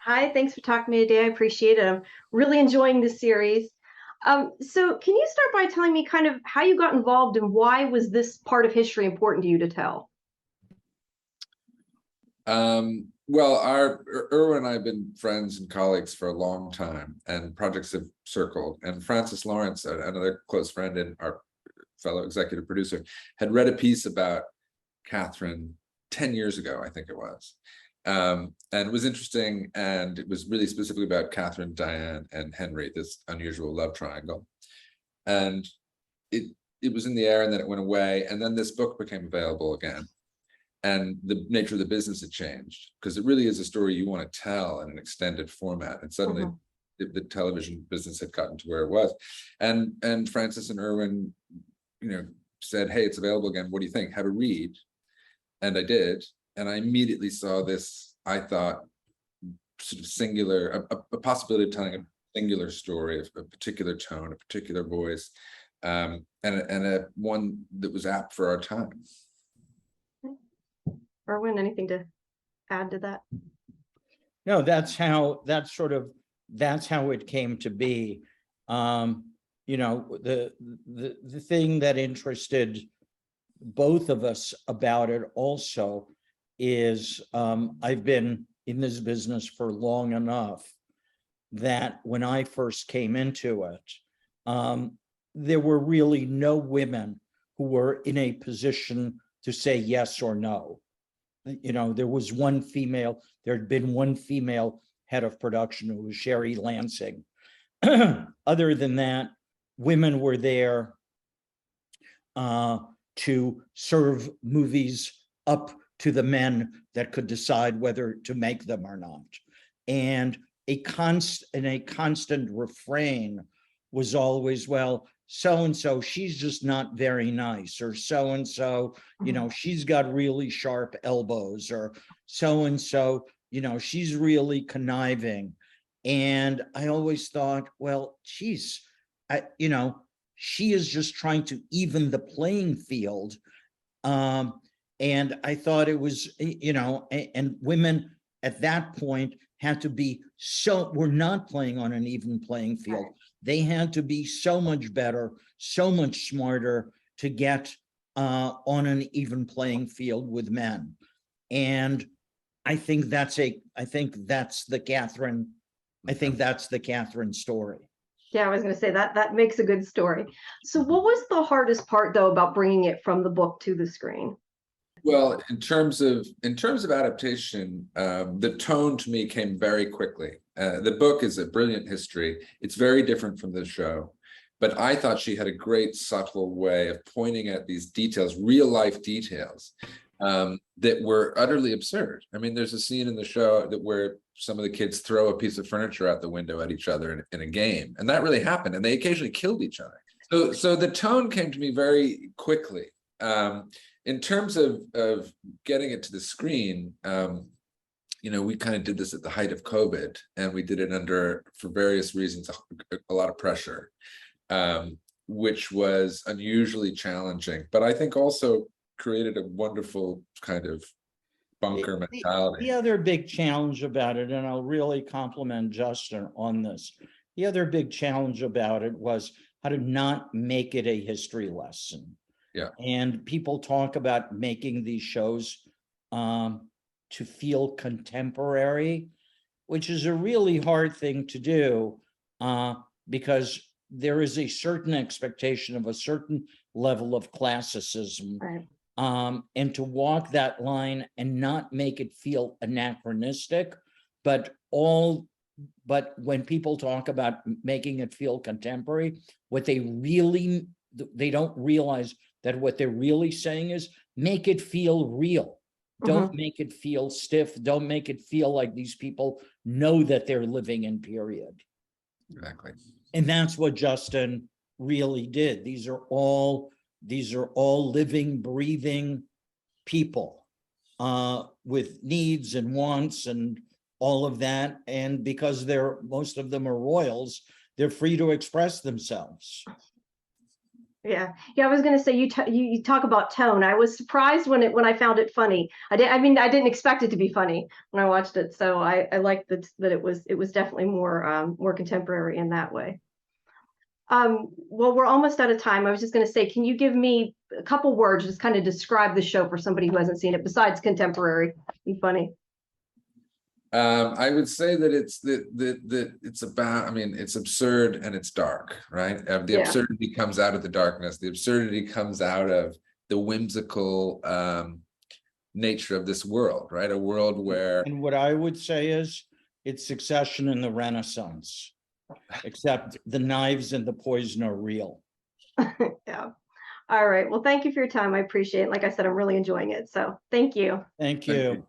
Hi, thanks for talking to me today. I appreciate it. I'm really enjoying this series. So can you start by telling me kind of how you got involved and why was this part of history important to you to tell? Well, Erwin and I have been friends and colleagues for a long time, and projects have circled. And Francis Lawrence, another close friend and our fellow executive producer, had read a piece about Catherine 10 years ago, I think it was. And it was interesting, and it was really specifically about Catherine, Diane, and Henry, this unusual love triangle. And it was in the air, and then it went away, and then this book became available again. And the nature of the business had changed, because it really is a story you want to tell in an extended format. And suddenly the television business had gotten to where it was. And Francis and Erwin, said, hey, it's available again. What do you think? Have a read. And I did. And I immediately saw this, I thought, sort of singular, a possibility of telling a singular story, a particular tone, a particular voice, and a one that was apt for our time. Erwin, anything to add to that? No, that's how it came to be. The thing that interested both of us about it also is I've been in this business for long enough that when I first came into it, there were really no women who were in a position to say yes or no. There was one female, there had been one female head of production, who was Sherry Lansing. Other than that, women were there to serve movies up to the men that could decide whether to make them or not. And a constant refrain was always, well, so-and-so, she's just not very nice, or so-and-so, she's got really sharp elbows, or so-and-so, she's really conniving. And I always thought, well, geez, she is just trying to even the playing field. And I thought it was, and women at that point had to be we're not playing on an even playing field. They had to be so much better, so much smarter to get on an even playing field with men. And I think that's the Catherine story. Yeah, I was going to say that makes a good story. So what was the hardest part, though, about bringing it from the book to the screen? Well, in terms of adaptation, the tone to me came very quickly. The book is a brilliant history. It's very different from the show, but I thought she had a great subtle way of pointing at these details, real life details, that were utterly absurd. I mean, there's a scene in the show where some of the kids throw a piece of furniture out the window at each other in a game, and that really happened, and they occasionally killed each other. So the tone came to me very quickly. In terms of getting it to the screen, we kind of did this at the height of COVID, and we did it under, for various reasons, a lot of pressure, which was unusually challenging, but I think also created a wonderful kind of bunker mentality. The other big challenge about it, and I'll really compliment Justin on this, the other big challenge about it was how to not make it a history lesson. Yeah. And people talk about making these shows to feel contemporary, which is a really hard thing to do because there is a certain expectation of a certain level of classicism. Right. And to walk that line and not make it feel anachronistic, but when people talk about making it feel contemporary, they don't realize that what they're really saying is make it feel real. Don't make it feel stiff. Don't make it feel like these people know that they're living in period. Exactly. And that's what Justin really did. These are all living, breathing people with needs and wants and all of that. And because most of them are royals, they're free to express themselves. Yeah, yeah. I was gonna say you talk about tone. I was surprised when I found it funny. I mean, I didn't expect it to be funny when I watched it. So I liked that it was definitely more contemporary in that way. Well, we're almost out of time. I was just gonna say, can you give me a couple words, just kind of describe the show for somebody who hasn't seen it besides contemporary? Be funny. I would say that it's about, I mean, it's absurd and it's dark, right? The Yeah. absurdity comes out of the darkness. The absurdity comes out of the whimsical nature of this world, right? A world where And what I would say is it's Succession in the Renaissance, except the knives and the poison are real. Yeah. All right. Well, thank you for your time. I appreciate it. Like I said, I'm really enjoying it. So thank you. Thank Thank you. you.